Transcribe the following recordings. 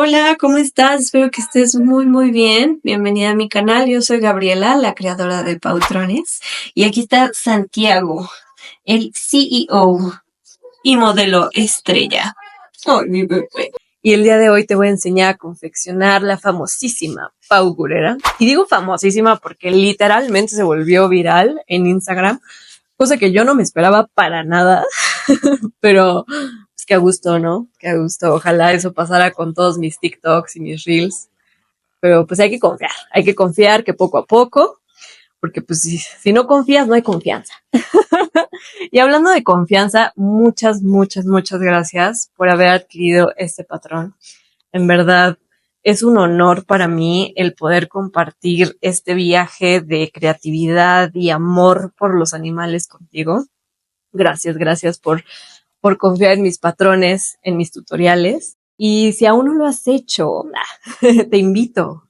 Hola, ¿cómo estás? Espero que estés muy bien. Bienvenida a mi canal. Yo soy Gabriela, la creadora de Pautrones. Y aquí está Santiago, el CEO y modelo estrella. Ay, mi bebé. Y el día de hoy te voy a enseñar a confeccionar la famosísima paugurera. Y digo famosísima porque literalmente se volvió viral en Instagram, cosa que yo no me esperaba para nada, pero pues qué a gusto, ¿no? Qué a gusto. Ojalá eso pasara con todos mis TikToks y mis Reels. Pero pues hay que confiar que poco a poco, porque pues si no confías, no hay confianza. Y hablando de confianza, muchas gracias por haber adquirido este patrón. En verdad, es un honor para mí el poder compartir este viaje de creatividad y amor por los animales contigo. Gracias por confiar en mis patrones, en mis tutoriales. Y si aún no lo has hecho, te invito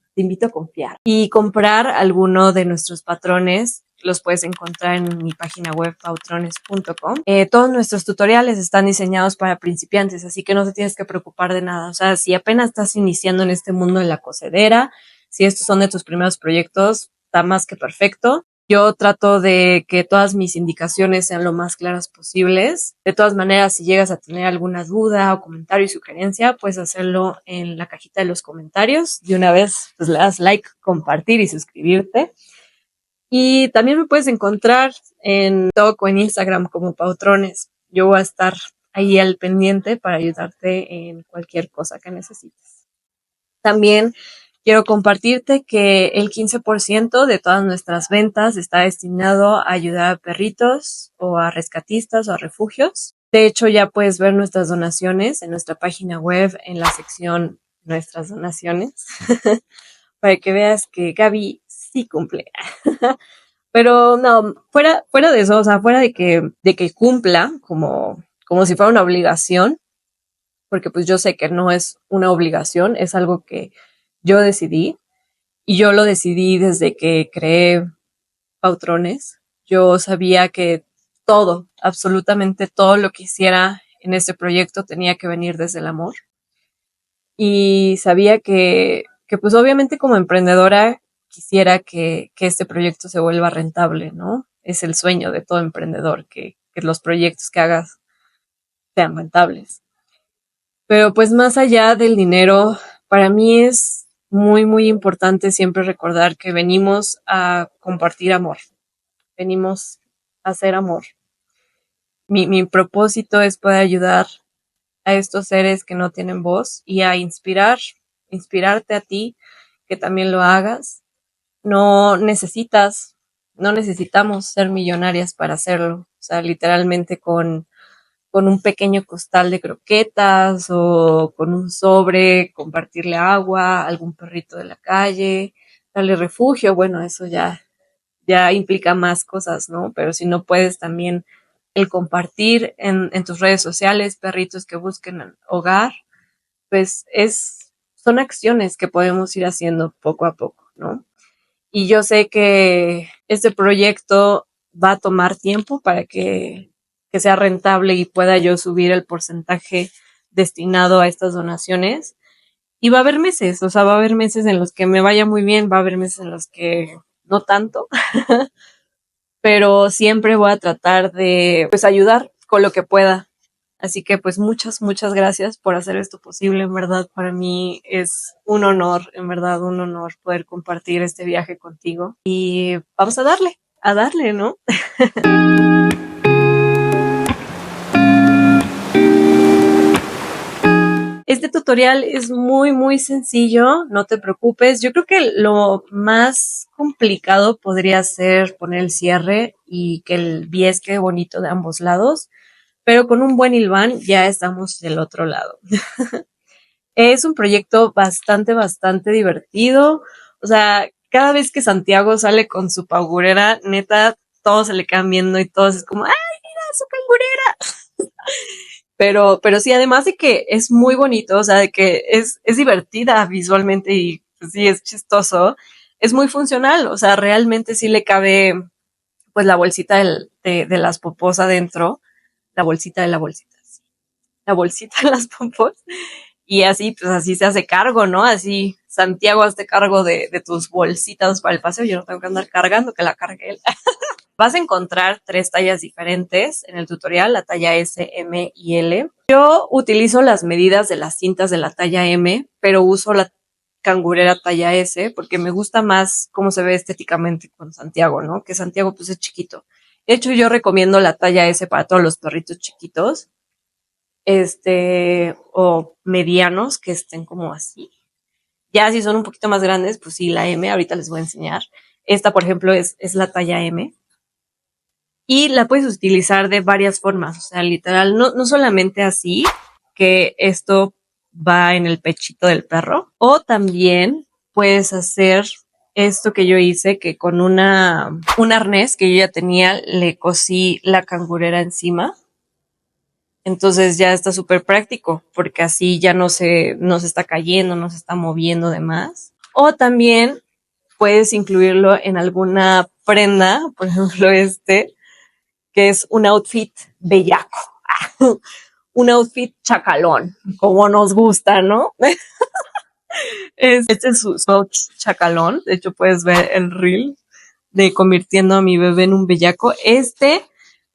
a confiar y comprar alguno de nuestros patrones. Los puedes encontrar en mi página web pautrones.com. Todos nuestros tutoriales están diseñados para principiantes, así que no te tienes que preocupar de nada. O sea, si apenas estás iniciando en este mundo de la cocedera, si estos son de tus primeros proyectos, está más que perfecto. Yo trato de que todas mis indicaciones sean lo más claras posibles. De todas maneras, si llegas a tener alguna duda o comentario y sugerencia, puedes hacerlo en la cajita de los comentarios. De una vez, pues le das like, compartir y suscribirte. Y también me puedes encontrar en TikTok o en Instagram como Pautrones. Yo voy a estar ahí al pendiente para ayudarte en cualquier cosa que necesites. También quiero compartirte que el 15% de todas nuestras ventas está destinado a ayudar a perritos o a rescatistas o a refugios. De hecho, ya puedes ver nuestras donaciones en nuestra página web en la sección Nuestras donaciones para que veas que Gaby sí cumple. Pero no, fuera de eso, o sea, fuera de que cumpla como si fuera una obligación, porque pues yo sé que no es una obligación, es algo que yo decidí y yo lo decidí desde que creé Pautrones. Yo sabía que todo, absolutamente todo lo que hiciera en este proyecto tenía que venir desde el amor y sabía que pues obviamente como emprendedora quisiera que este proyecto se vuelva rentable, ¿no? Es el sueño de todo emprendedor, que los proyectos que hagas sean rentables. Pero pues más allá del dinero, para mí es muy importante siempre recordar que venimos a compartir amor, venimos a hacer amor. Mi propósito es poder ayudar a estos seres que no tienen voz y a inspirarte a ti, que también lo hagas. No necesitas, no necesitamos ser millonarias para hacerlo. O sea, literalmente con un pequeño costal de croquetas o con un sobre, compartirle agua a algún perrito de la calle, darle refugio, bueno, eso ya implica más cosas, ¿no? Pero si no puedes también el compartir en tus redes sociales perritos que busquen hogar, pues son acciones que podemos ir haciendo poco a poco, ¿no? Y yo sé que este proyecto va a tomar tiempo para que sea rentable y pueda yo subir el porcentaje destinado a estas donaciones. Y va a haber meses, o sea, va a haber meses en los que me vaya muy bien, va a haber meses en los que no tanto, pero siempre voy a tratar de pues ayudar con lo que pueda. Así que pues muchas gracias por hacer esto posible. En verdad, para mí es un honor, en verdad, un honor poder compartir este viaje contigo. Y vamos a darle, ¿no? Este tutorial es muy sencillo, no te preocupes. Yo creo que lo más complicado podría ser poner el cierre y que el bies quede bonito de ambos lados, pero con un buen hilván ya estamos del otro lado. Es un proyecto bastante divertido. O sea, cada vez que Santiago sale con su paugurera, neta, todos se le quedan viendo y todos es como, ¡ay, mira su paugurera! Pero sí, además de que es muy bonito, o sea, de que es divertida visualmente y pues, sí, es chistoso, es muy funcional, o sea, realmente sí le cabe pues la bolsita de las popós adentro, la bolsita de la bolsita, sí, la bolsita de las popós, Y así, pues así se hace cargo, ¿no? Así, Santiago, hazte cargo de tus bolsitas para el paseo. Yo no tengo que andar cargando, que la cargue él. Vas a encontrar 3 tallas diferentes en el tutorial, la talla S, M y L. Yo utilizo las medidas de las cintas de la talla M, pero uso la cangurera talla S porque me gusta más cómo se ve estéticamente con Santiago, ¿no? Que Santiago pues es chiquito. De hecho, yo recomiendo la talla S para todos los perritos chiquitos, o medianos que estén como así. Ya si son un poquito más grandes, pues sí, la M, ahorita les voy a enseñar. Esta, por ejemplo, es la talla M. Y la puedes utilizar de varias formas, o sea, literal, no solamente así, que esto va en el pechito del perro, o también puedes hacer esto que yo hice, que con un arnés que yo ya tenía, le cosí la cangurera encima. Entonces ya está súper práctico, porque así ya no se está cayendo, no se está moviendo de más. O también puedes incluirlo en alguna prenda, por ejemplo que es un outfit bellaco, un outfit chacalón, como nos gusta, ¿no? Este es su outfit chacalón, de hecho puedes ver el reel de convirtiendo a mi bebé en un bellaco. Este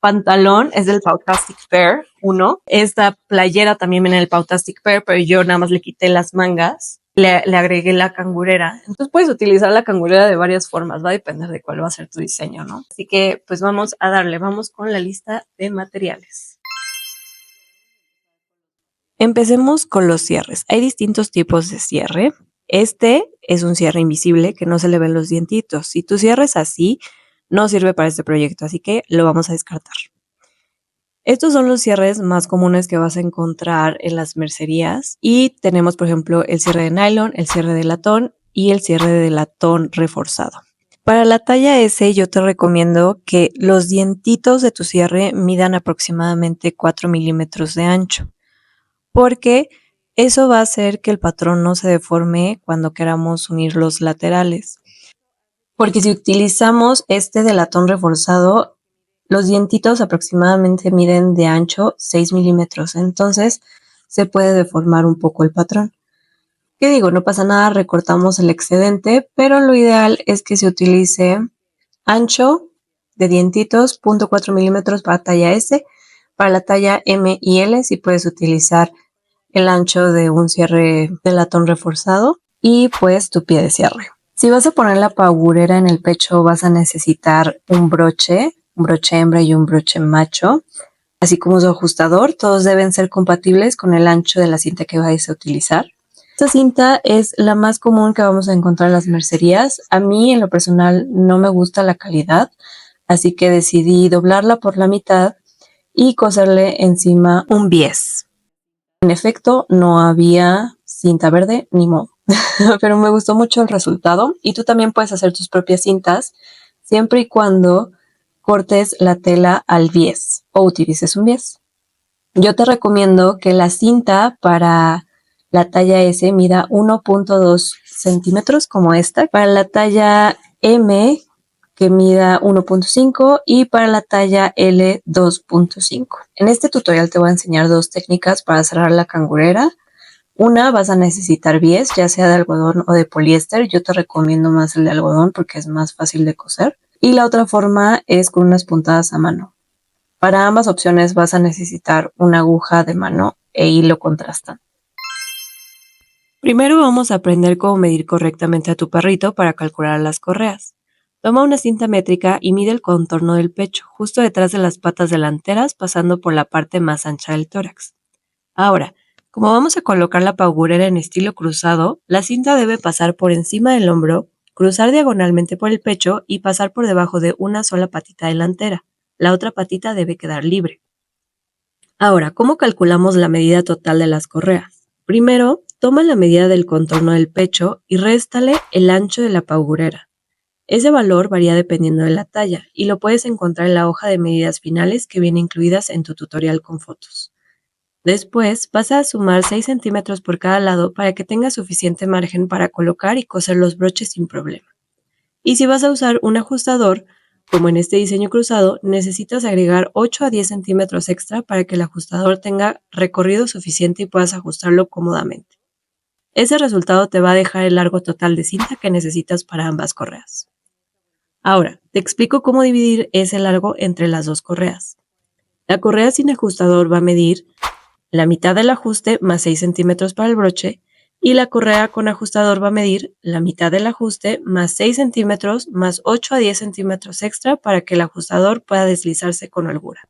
pantalón es del Pautastic Pair 1. Esta playera también viene del Pautastic Pair, pero yo nada más le quité las mangas, le agregué la cangurera. Entonces puedes utilizar la cangurera de varias formas, va a depender de cuál va a ser tu diseño, ¿no? Así que pues vamos a darle, vamos con la lista de materiales. Empecemos con los cierres. Hay distintos tipos de cierre. Este es un cierre invisible que no se le ven los dientitos. Si tu cierre es así, no sirve para este proyecto, así que lo vamos a descartar. Estos son los cierres más comunes que vas a encontrar en las mercerías y tenemos, por ejemplo, el cierre de nylon, el cierre de latón y el cierre de latón reforzado. Para la talla S yo te recomiendo que los dientitos de tu cierre midan aproximadamente 4 milímetros de ancho, porque eso va a hacer que el patrón no se deforme cuando queramos unir los laterales. Porque si utilizamos este de latón reforzado, los dientitos aproximadamente miden de ancho 6 milímetros, entonces se puede deformar un poco el patrón. ¿Qué digo? No pasa nada, recortamos el excedente, pero lo ideal es que se utilice ancho de dientitos, 0.4 milímetros para talla S. Para la talla M y L si puedes utilizar el ancho de un cierre de latón reforzado y pues tu pie de cierre. Si vas a poner la paurera en el pecho vas a necesitar un broche hembra y un broche macho, así como su ajustador. Todos deben ser compatibles con el ancho de la cinta que vais a utilizar. Esta cinta es la más común que vamos a encontrar en las mercerías. A mí en lo personal no me gusta la calidad, así que decidí doblarla por la mitad y coserle encima un bies. En efecto, no había cinta verde ni modo, pero me gustó mucho el resultado y tú también puedes hacer tus propias cintas siempre y cuando cortes la tela al bies o utilices un bies. Yo te recomiendo que la cinta para la talla S mida 1.2 centímetros como esta, para la talla M que mida 1.5 y para la talla L 2.5. En este tutorial te voy a enseñar 2 técnicas para cerrar la cangurera. Una, vas a necesitar bies, ya sea de algodón o de poliéster. Yo te recomiendo más el de algodón porque es más fácil de coser. Y la otra forma es con unas puntadas a mano. Para ambas opciones vas a necesitar una aguja de mano e hilo contrastante. Primero vamos a aprender cómo medir correctamente a tu perrito para calcular las correas. Toma una cinta métrica y mide el contorno del pecho, justo detrás de las patas delanteras, pasando por la parte más ancha del tórax. Ahora, como vamos a colocar la paurera en estilo cruzado, la cinta debe pasar por encima del hombro, cruzar diagonalmente por el pecho y pasar por debajo de una sola patita delantera. La otra patita debe quedar libre. Ahora, ¿cómo calculamos la medida total de las correas? Primero, toma la medida del contorno del pecho y réstale el ancho de la paurera. Ese valor varía dependiendo de la talla y lo puedes encontrar en la hoja de medidas finales que viene incluidas en tu tutorial con fotos. Después, vas a sumar 6 centímetros por cada lado para que tengas suficiente margen para colocar y coser los broches sin problema. Y si vas a usar un ajustador, como en este diseño cruzado, necesitas agregar 8 a 10 centímetros extra para que el ajustador tenga recorrido suficiente y puedas ajustarlo cómodamente. Ese resultado te va a dejar el largo total de cinta que necesitas para ambas correas. Ahora, te explico cómo dividir ese largo entre las dos correas. La correa sin ajustador va a medir la mitad del ajuste más 6 centímetros para el broche y la correa con ajustador va a medir la mitad del ajuste más 6 centímetros más 8 a 10 centímetros extra para que el ajustador pueda deslizarse con holgura.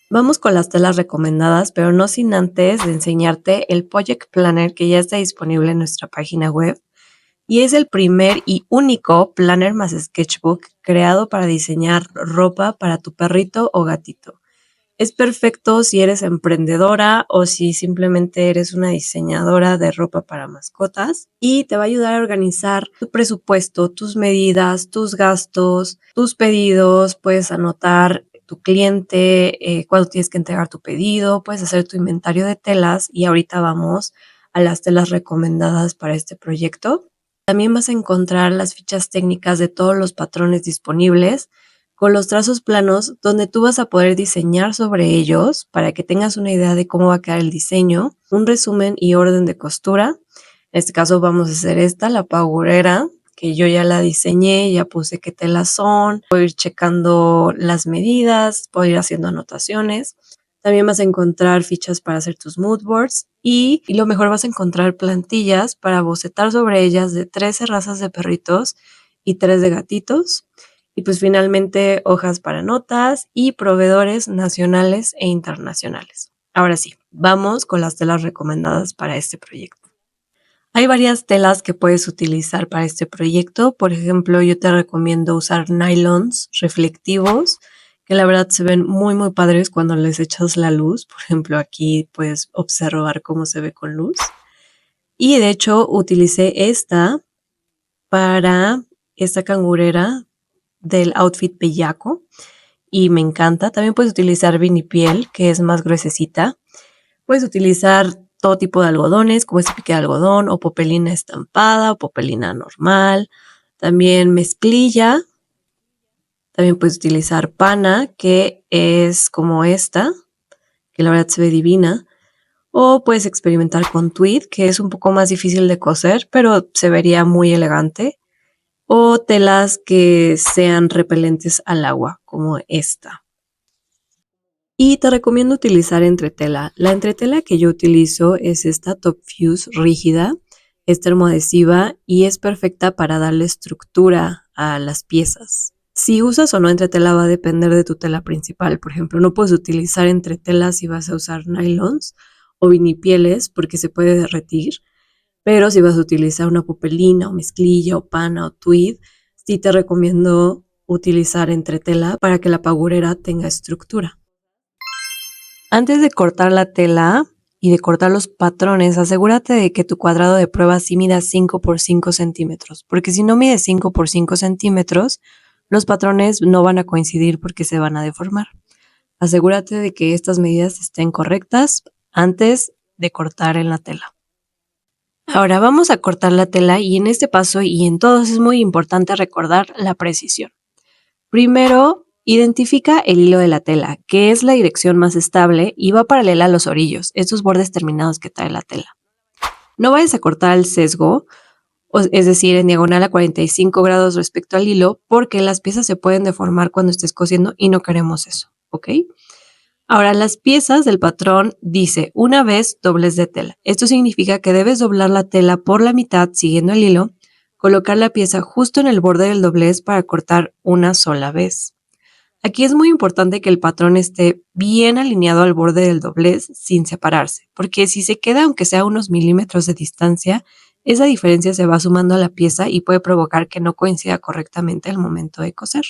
Vamos con las telas recomendadas, pero no sin antes de enseñarte el Project Planner que ya está disponible en nuestra página web. Y es el primer y único planner más sketchbook creado para diseñar ropa para tu perrito o gatito. Es perfecto si eres emprendedora o si simplemente eres una diseñadora de ropa para mascotas y te va a ayudar a organizar tu presupuesto, tus medidas, tus gastos, tus pedidos. Puedes anotar tu cliente, cuándo tienes que entregar tu pedido, puedes hacer tu inventario de telas y ahorita vamos a las telas recomendadas para este proyecto. También vas a encontrar las fichas técnicas de todos los patrones disponibles con los trazos planos donde tú vas a poder diseñar sobre ellos para que tengas una idea de cómo va a quedar el diseño, un resumen y orden de costura. En este caso vamos a hacer la pagurera, que yo ya la diseñé, ya puse qué telas son, puedo ir checando las medidas, puedo ir haciendo anotaciones. También vas a encontrar fichas para hacer tus mood boards y lo mejor vas a encontrar plantillas para bocetar sobre ellas de 13 razas de perritos y 3 de gatitos. Y pues finalmente hojas para notas y proveedores nacionales e internacionales. Ahora sí, vamos con las telas recomendadas para este proyecto. Hay varias telas que puedes utilizar para este proyecto. Por ejemplo, yo te recomiendo usar nylons reflectivos, que la verdad se ven muy muy padres cuando les echas la luz. Por ejemplo, aquí puedes observar cómo se ve con luz. Y de hecho utilicé para esta cangurera del outfit bellaco y me encanta. También puedes utilizar vinipiel, que es más gruesecita. Puedes utilizar todo tipo de algodones, como este pique de algodón, o popelina estampada, o popelina normal. También mezclilla. También puedes utilizar pana, que es como esta, que la verdad se ve divina. O puedes experimentar con tweed, que es un poco más difícil de coser, pero se vería muy elegante. O telas que sean repelentes al agua, como esta. Y te recomiendo utilizar entretela. La entretela que yo utilizo es esta Top Fuse rígida, es termoadhesiva y es perfecta para darle estructura a las piezas. Si usas o no entretela va a depender de tu tela principal. Por ejemplo, no puedes utilizar entretela si vas a usar nylons o vinipieles porque se puede derretir. Pero si vas a utilizar una popelina o mezclilla o pana o tweed, sí te recomiendo utilizar entretela para que la pagurera tenga estructura. Antes de cortar la tela y de cortar los patrones, asegúrate de que tu cuadrado de prueba sí mida 5 por 5 centímetros, porque si no mide 5 por 5 centímetros, los patrones no van a coincidir porque se van a deformar. Asegúrate de que estas medidas estén correctas antes de cortar en la tela. Ahora vamos a cortar la tela y en este paso y en todos es muy importante recordar la precisión. Primero, identifica el hilo de la tela, que es la dirección más estable y va paralela a los orillos, estos bordes terminados que trae la tela. No vayas a cortar el sesgo, es decir, en diagonal a 45 grados respecto al hilo, porque las piezas se pueden deformar cuando estés cosiendo y no queremos eso, ¿ok? Ahora, las piezas del patrón dice una vez doblez de tela. Esto significa que debes doblar la tela por la mitad siguiendo el hilo, colocar la pieza justo en el borde del doblez para cortar una sola vez. Aquí es muy importante que el patrón esté bien alineado al borde del doblez sin separarse, porque si se queda aunque sea unos milímetros de distancia, esa diferencia se va sumando a la pieza y puede provocar que no coincida correctamente al momento de coser.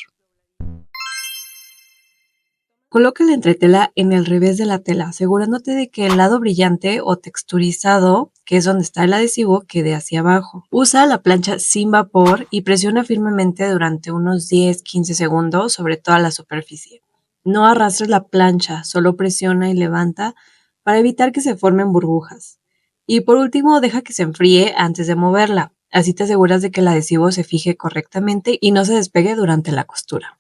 Coloca la entretela en el revés de la tela, asegurándote de que el lado brillante o texturizado, que es donde está el adhesivo, quede hacia abajo. Usa la plancha sin vapor y presiona firmemente durante unos 10-15 segundos sobre toda la superficie. No arrastres la plancha, solo presiona y levanta para evitar que se formen burbujas. Y por último, deja que se enfríe antes de moverla. Así te aseguras de que el adhesivo se fije correctamente y no se despegue durante la costura.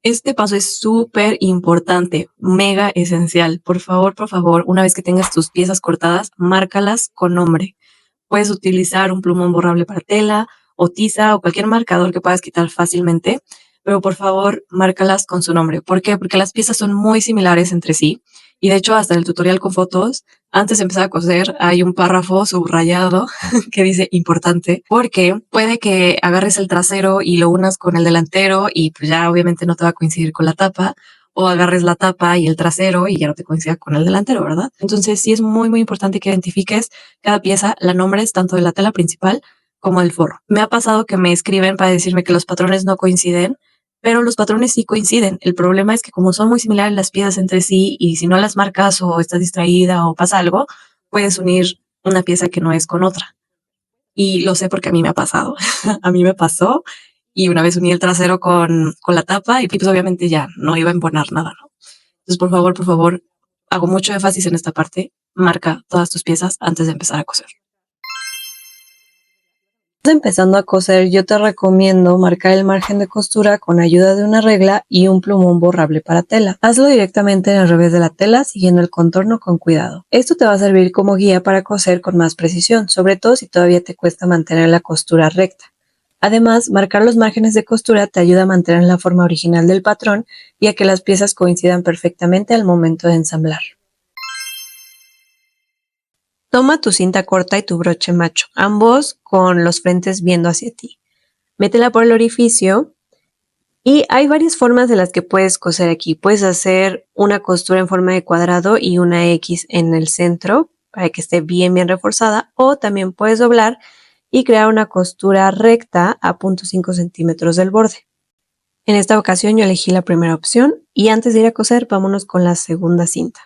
Este paso es súper importante, mega esencial. Por favor, una vez que tengas tus piezas cortadas, márcalas con nombre. Puedes utilizar un plumón borrable para tela o tiza o cualquier marcador que puedas quitar fácilmente, pero por favor, márcalas con su nombre. ¿Por qué? Porque las piezas son muy similares entre sí y de hecho hasta en el tutorial con fotos, antes de empezar a coser, hay un párrafo subrayado que dice importante, porque puede que agarres el trasero y lo unas con el delantero y pues ya obviamente no te va a coincidir con la tapa, o agarres la tapa y el trasero y ya no te coincida con el delantero, ¿verdad? Entonces sí es muy, muy importante que identifiques cada pieza, la nombres tanto de la tela principal como del forro. Me ha pasado que me escriben para decirme que los patrones no coinciden, pero los patrones sí coinciden. El problema es que como son muy similares las piezas entre sí y si no las marcas o estás distraída o pasa algo, puedes unir una pieza que no es con otra. Y lo sé porque a mí me ha pasado. A mí me pasó y una vez uní el trasero con la tapa y pues obviamente ya no iba a embonar nada, ¿no? Entonces, por favor, hago mucho énfasis en esta parte. Marca todas tus piezas antes de empezar a coser. Empezando a coser, yo te recomiendo marcar el margen de costura con ayuda de una regla y un plumón borrable para tela. Hazlo directamente en el revés de la tela, siguiendo el contorno con cuidado. Esto te va a servir como guía para coser con más precisión, sobre todo si todavía te cuesta mantener la costura recta. Además, marcar los márgenes de costura te ayuda a mantener la forma original del patrón y a que las piezas coincidan perfectamente al momento de ensamblar. Toma tu cinta corta y tu broche macho, ambos con los frentes viendo hacia ti. Métela por el orificio y hay varias formas de las que puedes coser aquí. Puedes hacer una costura en forma de cuadrado y una X en el centro para que esté bien reforzada, o también puedes doblar y crear una costura recta a 0.5 centímetros del borde. En esta ocasión yo elegí la primera opción y antes de ir a coser vámonos con la segunda cinta.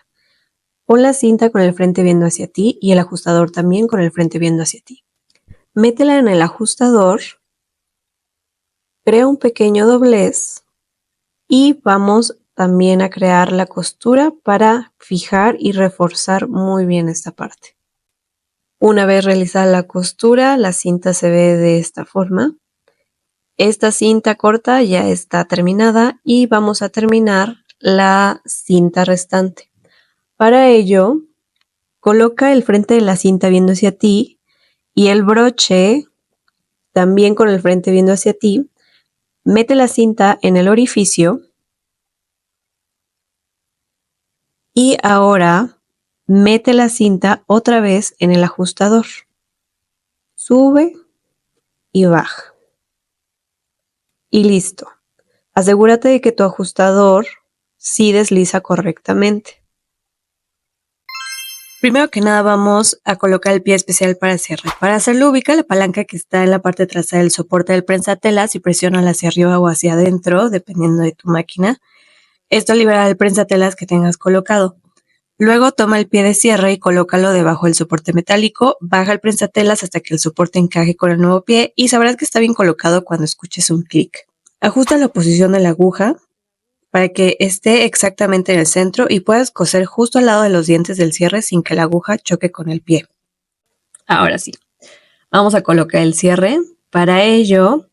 Pon la cinta con el frente viendo hacia ti y el ajustador también con el frente viendo hacia ti. Métela en el ajustador, crea un pequeño doblez y vamos también a crear la costura para fijar y reforzar muy bien esta parte. Una vez realizada la costura, la cinta se ve de esta forma. Esta cinta corta ya está terminada y vamos a terminar la cinta restante. Para ello, coloca el frente de la cinta viendo hacia ti y el broche también con el frente viendo hacia ti. Mete la cinta en el orificio y ahora mete la cinta otra vez en el ajustador. Sube y baja. Y listo. Asegúrate de que tu ajustador sí desliza correctamente. Primero que nada vamos a colocar el pie especial para cierre. Para hacerlo ubica la palanca que está en la parte trasera del soporte del prensatelas y presiona hacia arriba o hacia adentro, dependiendo de tu máquina. Esto liberará el prensatelas que tengas colocado. Luego toma el pie de cierre y colócalo debajo del soporte metálico. Baja el prensatelas hasta que el soporte encaje con el nuevo pie y sabrás que está bien colocado cuando escuches un clic. Ajusta la posición de la aguja para que esté exactamente en el centro y puedas coser justo al lado de los dientes del cierre sin que la aguja choque con el pie. Ahora sí, vamos a colocar el cierre. Para ello,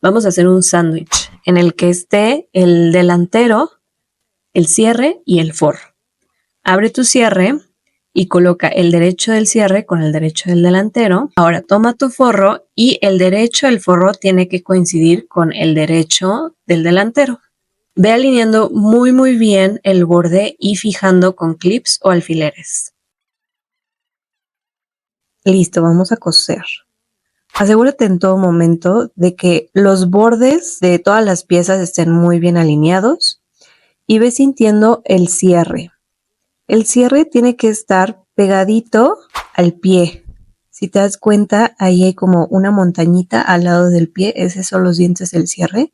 vamos a hacer un sándwich en el que esté el delantero, el cierre y el forro. Abre tu cierre y coloca el derecho del cierre con el derecho del delantero. Ahora toma tu forro y el derecho del forro tiene que coincidir con el derecho del delantero. Ve alineando muy bien el borde y fijando con clips o alfileres. Listo, vamos a coser. Asegúrate en todo momento de que los bordes de todas las piezas estén muy bien alineados y ve sintiendo el cierre. El cierre tiene que estar pegadito al pie. Si te das cuenta, ahí hay como una montañita al lado del pie, esos son los dientes del cierre.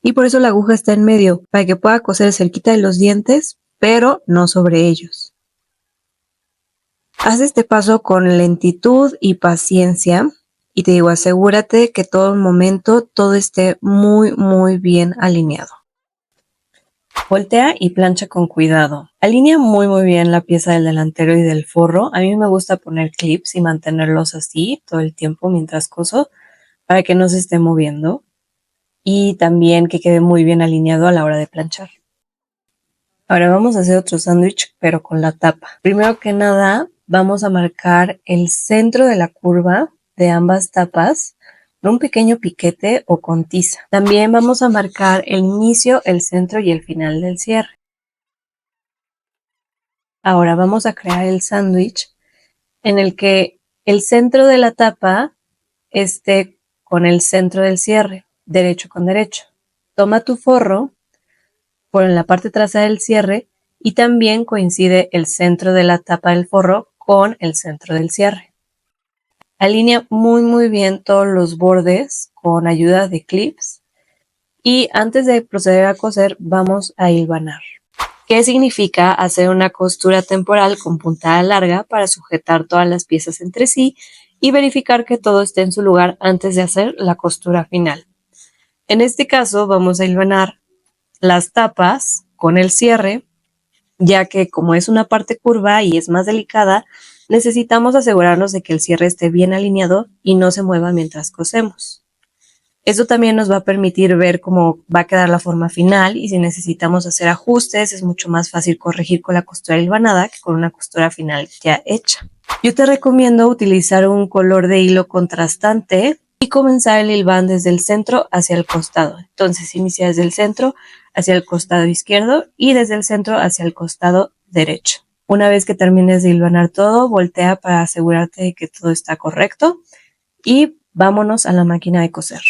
Y por eso la aguja está en medio, para que pueda coser cerquita de los dientes, pero no sobre ellos. Haz este paso con lentitud y paciencia. Y te digo, asegúrate que todo momento todo esté muy bien alineado. Voltea y plancha con cuidado. Alinea muy bien la pieza del delantero y del forro. A mí me gusta poner clips y mantenerlos así todo el tiempo mientras coso para que no se esté moviendo y también que quede muy bien alineado a la hora de planchar. Ahora vamos a hacer otro sándwich pero con la tapa. Primero que nada vamos a marcar el centro de la curva de ambas tapas con un pequeño piquete o con tiza. También vamos a marcar el inicio, el centro y el final del cierre. Ahora vamos a crear el sándwich en el que el centro de la tapa esté con el centro del cierre, derecho con derecho. Toma tu forro, pon en la parte trasera del cierre y también coincide el centro de la tapa del forro con el centro del cierre. Alinea muy bien todos los bordes con ayuda de clips y antes de proceder a coser vamos a hilvanar. ¿Qué significa hacer una costura temporal con puntada larga para sujetar todas las piezas entre sí y verificar que todo esté en su lugar antes de hacer la costura final? En este caso vamos a hilvanar las tapas con el cierre, ya que como es una parte curva y es más delicada, necesitamos asegurarnos de que el cierre esté bien alineado y no se mueva mientras cosemos. Eso también nos va a permitir ver cómo va a quedar la forma final y si necesitamos hacer ajustes es mucho más fácil corregir con la costura hilvanada que con una costura final ya hecha. Yo te recomiendo utilizar un color de hilo contrastante y comenzar el hilván desde el centro hacia el costado. Entonces inicia desde el centro hacia el costado izquierdo y desde el centro hacia el costado derecho. Una vez que termines de hilvanar todo, voltea para asegurarte de que todo está correcto y vámonos a la máquina de coser.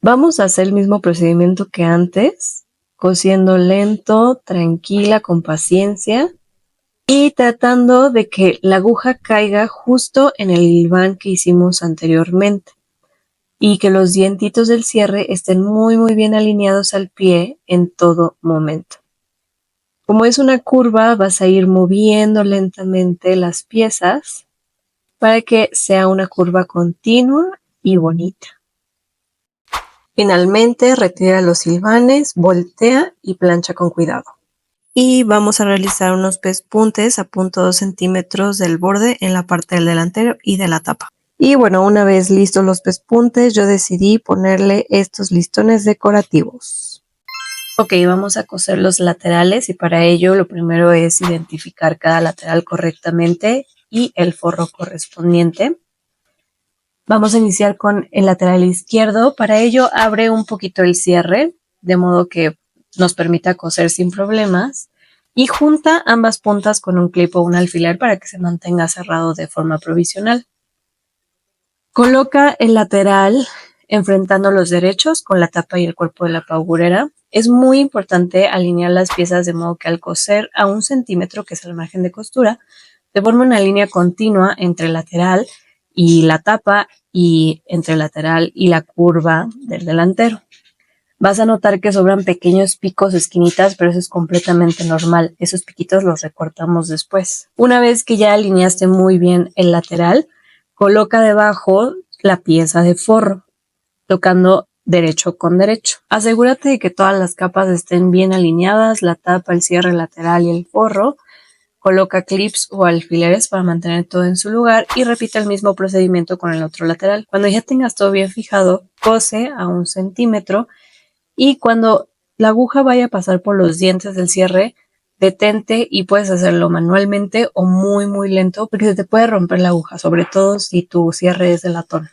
Vamos a hacer el mismo procedimiento que antes, cosiendo lento, tranquila, con paciencia y tratando de que la aguja caiga justo en el hilván que hicimos anteriormente y que los dientitos del cierre estén muy bien alineados al pie en todo momento. Como es una curva, vas a ir moviendo lentamente las piezas para que sea una curva continua y bonita. Finalmente, retira los hilvanes, voltea y plancha con cuidado. Y vamos a realizar unos pespuntes a 0.2 centímetros del borde en la parte del delantero y de la tapa. Y bueno, una vez listos los pespuntes, yo decidí ponerle estos listones decorativos. Ok, vamos a coser los laterales y para ello lo primero es identificar cada lateral correctamente y el forro correspondiente. Vamos a iniciar con el lateral izquierdo. Para ello abre un poquito el cierre, de modo que nos permita coser sin problemas. Y junta ambas puntas con un clip o un alfiler para que se mantenga cerrado de forma provisional. Coloca el lateral enfrentando los derechos con la tapa y el cuerpo de la paurera. Es muy importante alinear las piezas de modo que al coser a 1 centímetro, que es el margen de costura, se forma una línea continua entre el lateral y la tapa y entre el lateral y la curva del delantero. Vas a notar que sobran pequeños picos o esquinitas, pero eso es completamente normal. Esos piquitos los recortamos después. Una vez que ya alineaste muy bien el lateral, coloca debajo la pieza de forro, tocando derecho con derecho. Asegúrate de que todas las capas estén bien alineadas, la tapa, el cierre lateral y el forro. Coloca clips o alfileres para mantener todo en su lugar y repite el mismo procedimiento con el otro lateral. Cuando ya tengas todo bien fijado, cose a 1 centímetro y cuando la aguja vaya a pasar por los dientes del cierre, detente y puedes hacerlo manualmente o muy lento porque se te puede romper la aguja, sobre todo si tu cierre es de latón.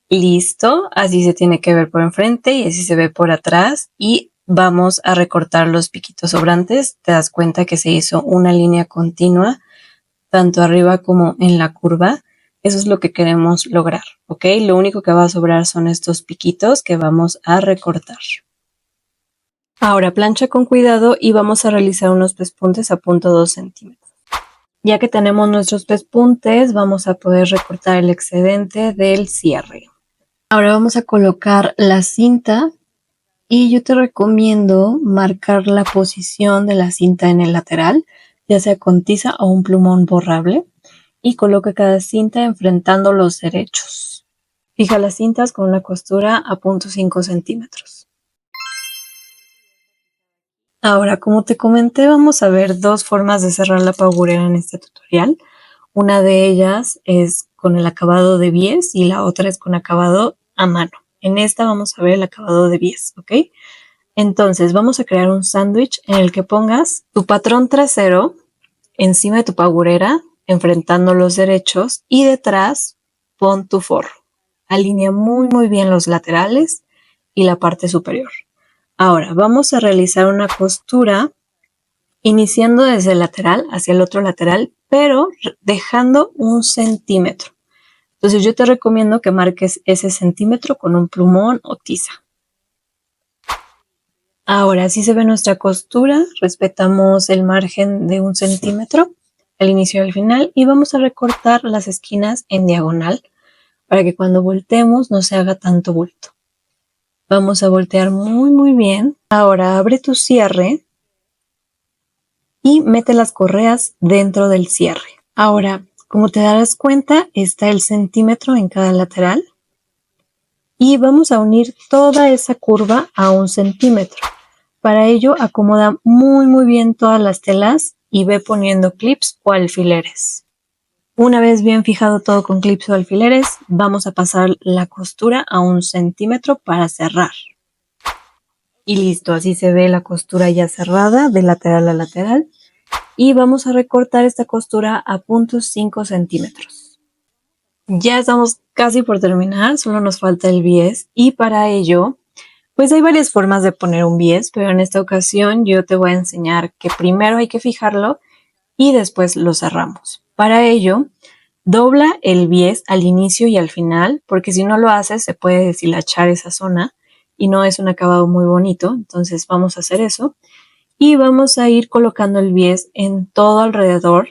Listo, así se tiene que ver por enfrente y así se ve por atrás y vamos a recortar los piquitos sobrantes. Te das cuenta que se hizo una línea continua, tanto arriba como en la curva. Eso es lo que queremos lograr, ¿ok? Lo único que va a sobrar son estos piquitos que vamos a recortar. Ahora plancha con cuidado y vamos a realizar unos pespuntes a 0.2 centímetros. Ya que tenemos nuestros pespuntes, vamos a poder recortar el excedente del cierre. Ahora vamos a colocar la cinta y yo te recomiendo marcar la posición de la cinta en el lateral, ya sea con tiza o un plumón borrable, y coloca cada cinta enfrentando los derechos. Fija las cintas con una costura a 0.5 centímetros. Ahora, como te comenté, vamos a ver dos formas de cerrar la paurera en este tutorial. Una de ellas es con el acabado de bies y la otra es con acabado a mano. En esta vamos a ver el acabado de bies, ¿ok? Entonces vamos a crear un sándwich en el que pongas tu patrón trasero encima de tu paurera, enfrentando los derechos, y detrás pon tu forro. Alinea muy bien los laterales y la parte superior. Ahora vamos a realizar una costura iniciando desde el lateral hacia el otro lateral, pero dejando 1 centímetro. Entonces yo te recomiendo que marques ese centímetro con un plumón o tiza. Ahora, así se ve nuestra costura. Respetamos el margen de 1 centímetro al inicio y al final y vamos a recortar las esquinas en diagonal para que cuando volteemos no se haga tanto bulto. Vamos a voltear muy bien. Ahora abre tu cierre y mete las correas dentro del cierre. Ahora, como te darás cuenta, está el centímetro en cada lateral y vamos a unir toda esa curva a 1 centímetro. Para ello, acomoda muy bien todas las telas y ve poniendo clips o alfileres. Una vez bien fijado todo con clips o alfileres, vamos a pasar la costura a 1 centímetro para cerrar. Y listo, así se ve la costura ya cerrada de lateral a lateral. Y vamos a recortar esta costura a 0.5 centímetros. Ya estamos casi por terminar, solo nos falta el bies y para ello pues hay varias formas de poner un bies, pero en esta ocasión yo te voy a enseñar que primero hay que fijarlo y después lo cerramos. Para ello, dobla el bies al inicio y al final, porque si no lo haces se puede deshilachar esa zona y no es un acabado muy bonito, entonces vamos a hacer eso. Y vamos a ir colocando el bies en todo alrededor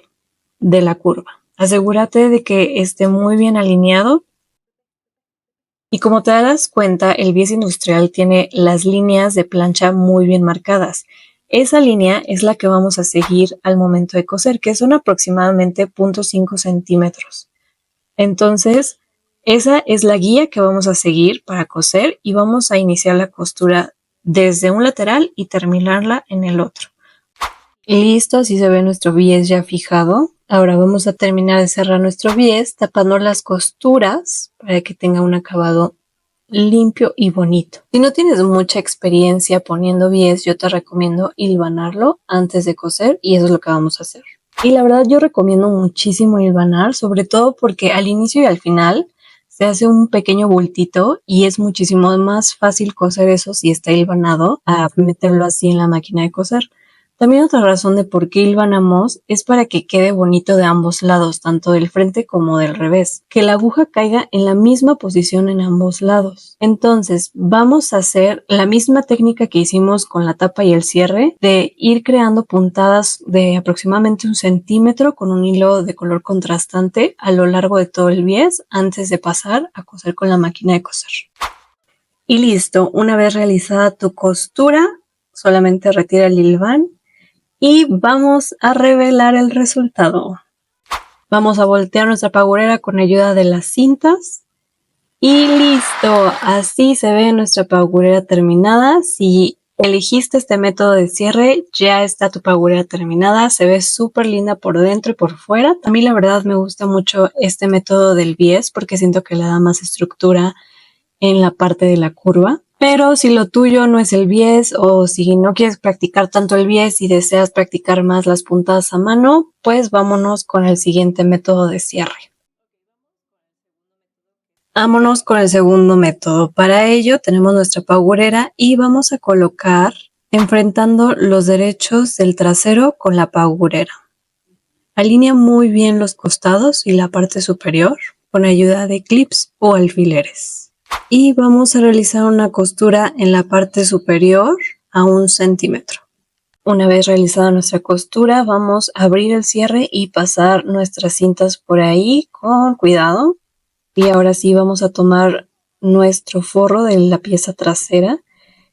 de la curva. Asegúrate de que esté muy bien alineado. Y como te das cuenta, el bies industrial tiene las líneas de plancha muy bien marcadas. Esa línea es la que vamos a seguir al momento de coser, que son aproximadamente 0.5 centímetros. Entonces, esa es la guía que vamos a seguir para coser y vamos a iniciar la costura desde un lateral y terminarla en el otro. Listo, así se ve nuestro bies ya fijado. Ahora vamos a terminar de cerrar nuestro bies tapando las costuras para que tenga un acabado limpio y bonito. Si no tienes mucha experiencia poniendo bies, yo te recomiendo hilvanarlo antes de coser y eso es lo que vamos a hacer. Y la verdad yo recomiendo muchísimo hilvanar, sobre todo porque al inicio y al final se hace un pequeño bultito y es muchísimo más fácil coser eso si está hilvanado a meterlo así en la máquina de coser. También otra razón de por qué hilvanamos es para que quede bonito de ambos lados, tanto del frente como del revés, que la aguja caiga en la misma posición en ambos lados. Entonces vamos a hacer la misma técnica que hicimos con la tapa y el cierre, de ir creando puntadas de aproximadamente 1 centímetro con un hilo de color contrastante a lo largo de todo el bies antes de pasar a coser con la máquina de coser. Y listo, una vez realizada tu costura, solamente retira el hilván y vamos a revelar el resultado. Vamos a voltear nuestra paurera con ayuda de las cintas. Y listo, así se ve nuestra paurera terminada. Si elegiste este método de cierre, ya está tu paurera terminada. Se ve súper linda por dentro y por fuera. A mí la verdad me gusta mucho este método del bies porque siento que le da más estructura en la parte de la curva. Pero si lo tuyo no es el bies o si no quieres practicar tanto el bies y deseas practicar más las puntadas a mano, pues vámonos con el siguiente método de cierre. Vámonos con el segundo método. Para ello tenemos nuestra paurera y vamos a colocar enfrentando los derechos del trasero con la paurera. Alinea muy bien los costados y la parte superior con ayuda de clips o alfileres. Y vamos a realizar una costura en la parte superior a 1 centímetro. Una vez realizada nuestra costura, vamos a abrir el cierre y pasar nuestras cintas por ahí con cuidado. Y ahora sí vamos a tomar nuestro forro de la pieza trasera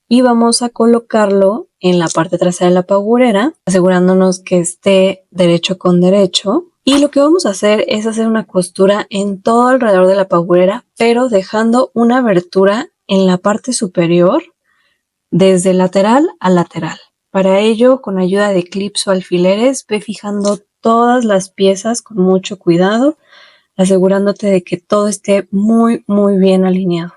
y vamos a colocarlo en la parte trasera de la paurera, asegurándonos que esté derecho con derecho. Y lo que vamos a hacer es hacer una costura en todo alrededor de la paurera, pero dejando una abertura en la parte superior desde lateral a lateral. Para ello, con ayuda de clips o alfileres, ve fijando todas las piezas con mucho cuidado, asegurándote de que todo esté muy, muy bien alineado.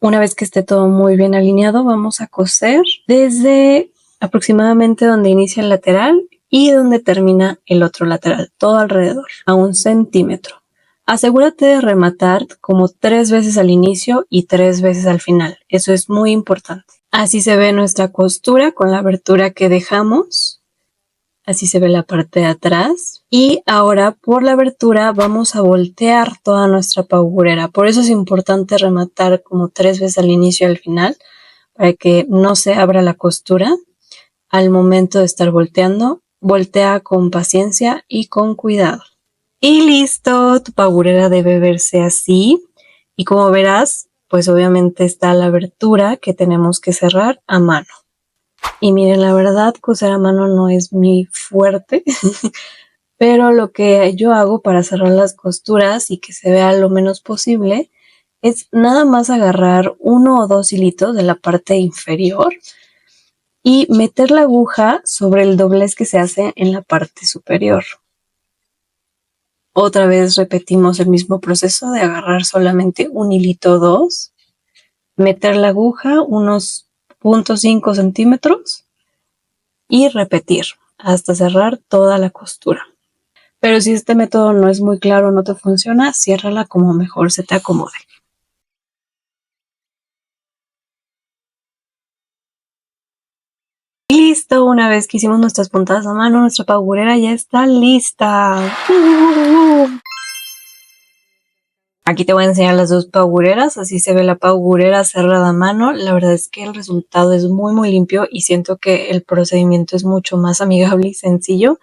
Una vez que esté todo muy bien alineado, vamos a coser desde aproximadamente donde inicia el lateral y donde termina el otro lateral, todo alrededor, a 1 centímetro. Asegúrate de rematar como 3 veces al inicio y 3 veces al final. Eso es muy importante. Así se ve nuestra costura con la abertura que dejamos. Así se ve la parte de atrás. Y ahora por la abertura vamos a voltear toda nuestra paurera. Por eso es importante rematar como 3 veces al inicio y al final, para que no se abra la costura al momento de estar volteando. Voltea con paciencia y con cuidado. Y listo, tu paurera debe verse así. Y como verás, pues obviamente está la abertura que tenemos que cerrar a mano. Y miren, la verdad, coser a mano no es muy fuerte, pero lo que yo hago para cerrar las costuras y que se vea lo menos posible es nada más agarrar 1 o 2 hilitos de la parte inferior y meter la aguja sobre el doblez que se hace en la parte superior. Otra vez repetimos el mismo proceso de agarrar solamente un hilito o 2, meter la aguja unos 0.5 centímetros y repetir hasta cerrar toda la costura. Pero si este método no es muy claro, no te funciona, ciérrala como mejor se te acomode. Y listo, una vez que hicimos nuestras puntadas a mano, nuestra paurera ya está lista. Aquí te voy a enseñar las 2 paureras, así se ve la paurera cerrada a mano. La verdad es que el resultado es muy muy limpio y siento que el procedimiento es mucho más amigable y sencillo.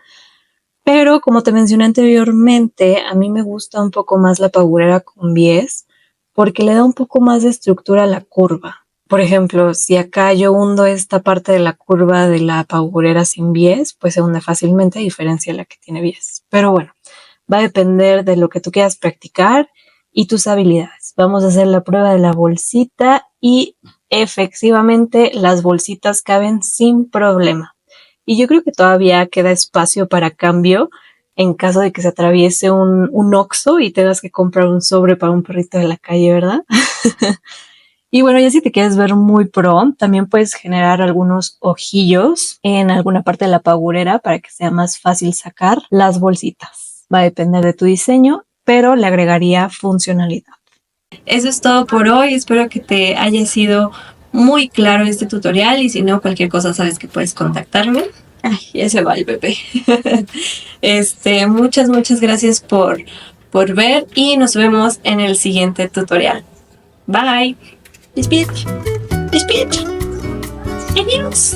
Pero como te mencioné anteriormente, a mí me gusta un poco más la paurera con bies porque le da un poco más de estructura a la curva. Por ejemplo, si acá yo hundo esta parte de la curva de la paurera sin bies, pues se hunde fácilmente a diferencia de la que tiene bies. Pero bueno, va a depender de lo que tú quieras practicar y tus habilidades. Vamos a hacer la prueba de la bolsita y efectivamente las bolsitas caben sin problema. Y yo creo que todavía queda espacio para cambio en caso de que se atraviese un Oxxo y tengas que comprar un sobre para un perrito de la calle, ¿verdad? Y bueno, ya si te quieres ver muy pro, también puedes generar algunos ojillos en alguna parte de la paurera para que sea más fácil sacar las bolsitas. Va a depender de tu diseño, pero le agregaría funcionalidad. Eso es todo por hoy. Espero que te haya sido muy claro este tutorial y si no, cualquier cosa sabes que puedes contactarme. Ay, ya se va el bebé. Muchas gracias por ver y nos vemos en el siguiente tutorial. Bye. Despídete. Despídete. Adiós.